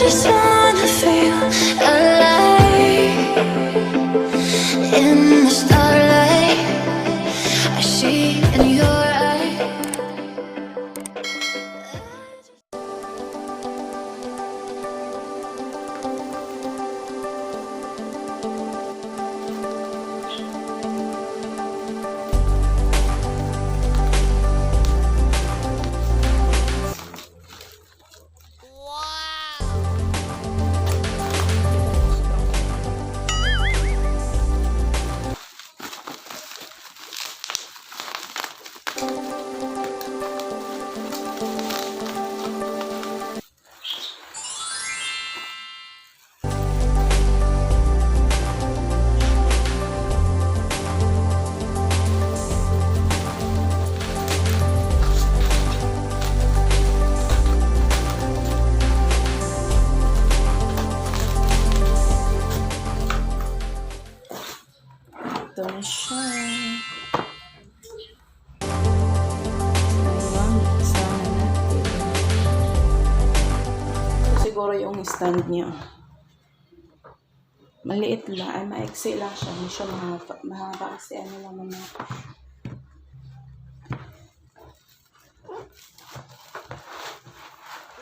just wanna feel alive. In the starlight, I see in your eyes. Ito na siya. Ayun, sana natin. Ito siguro yung stand niya. Maliit lang, ay maiksi lang siya. Hindi siya mahaba kasi ano lang naman.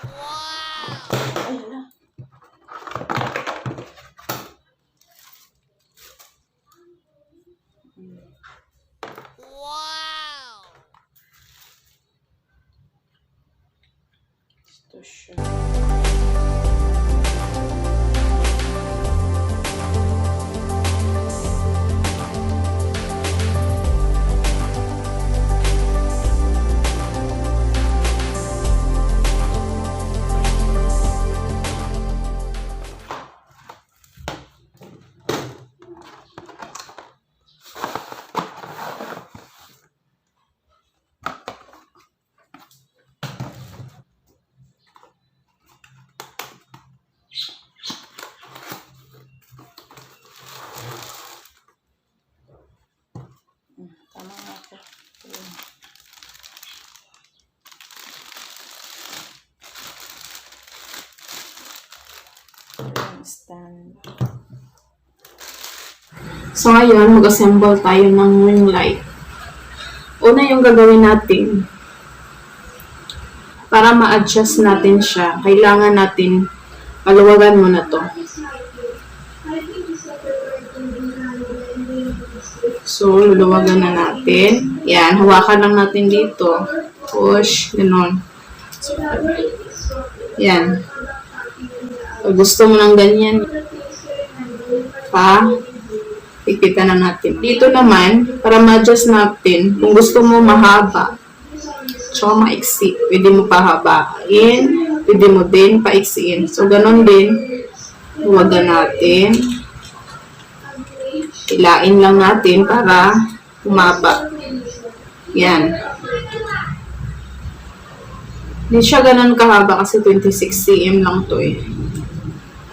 Wow! Ayun na. Wow! Ito siya. Tama nga po. Stand. So ngayon, mag-assemble tayo ng ring light. Una yung gagawin natin, para ma-adjust natin siya, kailangan natin paluwagan muna to. So, luluwagan na natin. Yan, hawakan lang natin dito. Push, gano'n. Yan. Pag gusto mo ng ganyan, ipitan na natin. Dito naman, para ma-adjust natin, kung gusto mo mahaba, so maiksi, pwede mo pahabain, pwede mo din paiksiin. So, gano'n din, luwagan natin. Hilain lang natin para humaba. Yan. Hindi siya ganun kahaba kasi 26 cm lang to eh.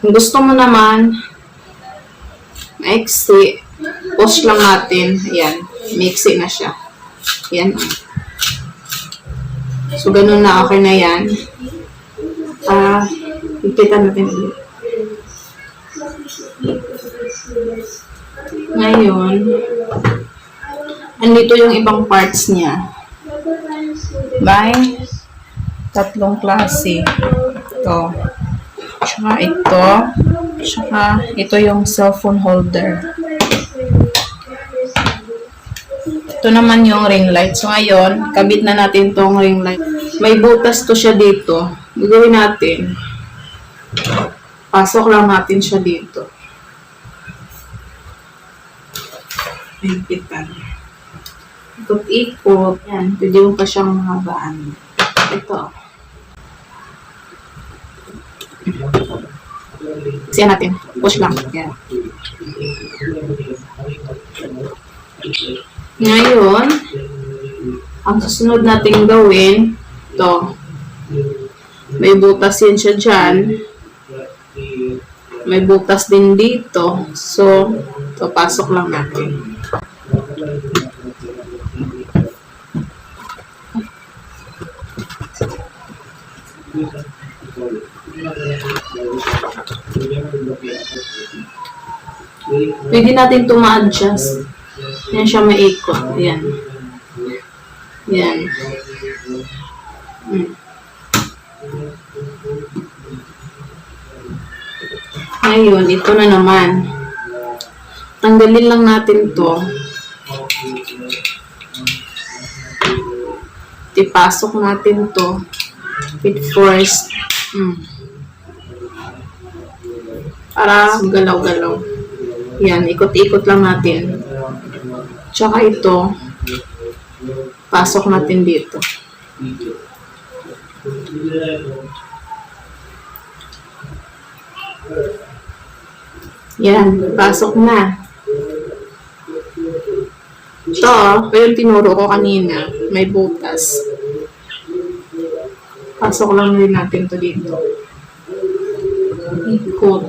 Kung gusto mo naman, maiksi, push lang natin. Yan. Maiksi na siya. Yan. So, ganun na. Okay na yan. Ipitan natin ulit. Ngayon, andito yung ibang parts niya. May tatlong klase. Ito. Tsaka ito. Tsaka ito yung cellphone holder. Ito naman yung ring light. So ngayon, kabit na natin tong ring light. May butas to siya dito. Gagawin natin. Pasok lang natin siya dito. Higpitan. Ikot-ikot. Yan. Pwede mo pa siyang mahabaan. Ito. Siya natin. Push lang. Yan. Ngayon, ang susunod natin gawin, ito. May butas yan siya dyan. May butas din dito. So, ito, pasok lang natin. Pwede natin ito ma-adjust. Yan siya maikot. Ayan. Yan. Ngayon, ito na naman. Tanggalin lang natin to. Ipasok natin to. With force. Para galaw-galaw. Yan, ikot-ikot lang natin. Tsaka ito, pasok natin dito. Yan, pasok na. Ito, yung tinuro ko kanina, may butas. Pasok lang rin natin to dito. Ikot.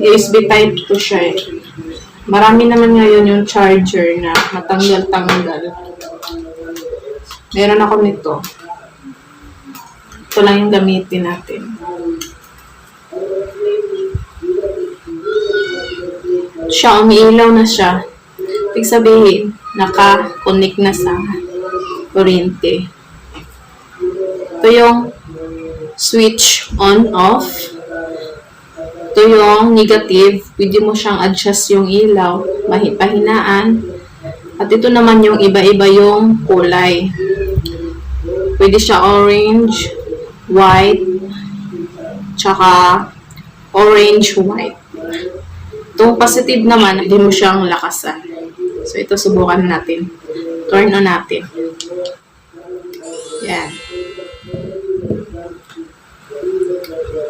USB type to siya eh. Marami naman ngayon yung charger na matanggal-tanggal. Meron ako nito. Ito lang yung gamitin natin. Siya, umiilaw na siya. Ibig sabihin, naka-connect na sa kuryente. Ito yung switch on-off. Ito yung negative. Pwede mo siyang adjust yung ilaw, pahinaan. At ito naman yung iba-iba yung kulay. Pwede siya orange, white, tsaka orange, white. Itong positive naman, hindi mo siyang lakasan. So, ito subukan natin. Turn on natin. Yan.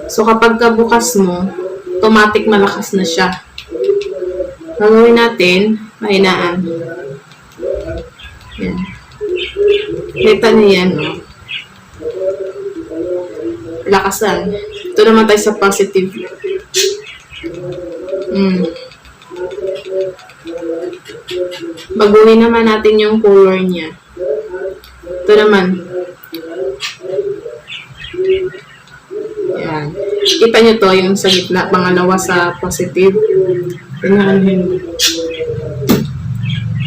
So, kapag bukas mo, automatic malakas na siya. Gagawin natin, mahinaan. Yan. Kita niyo yan, no? Lakasan. Ito naman tayo sa positive. Baguhin naman natin yung color niya. Ito naman. Yan. Kita nyo to, yung sa gitna, pangalawa sa positive.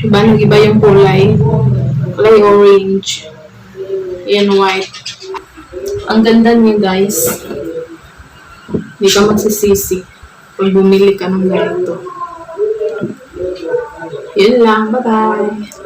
Iba, nag-iba yung kulay. Kulay orange. Yan, white. Ang ganda niya, guys. Hindi ka magsisisi pag bumili ka ng ganito. Yun lang. Bye-bye.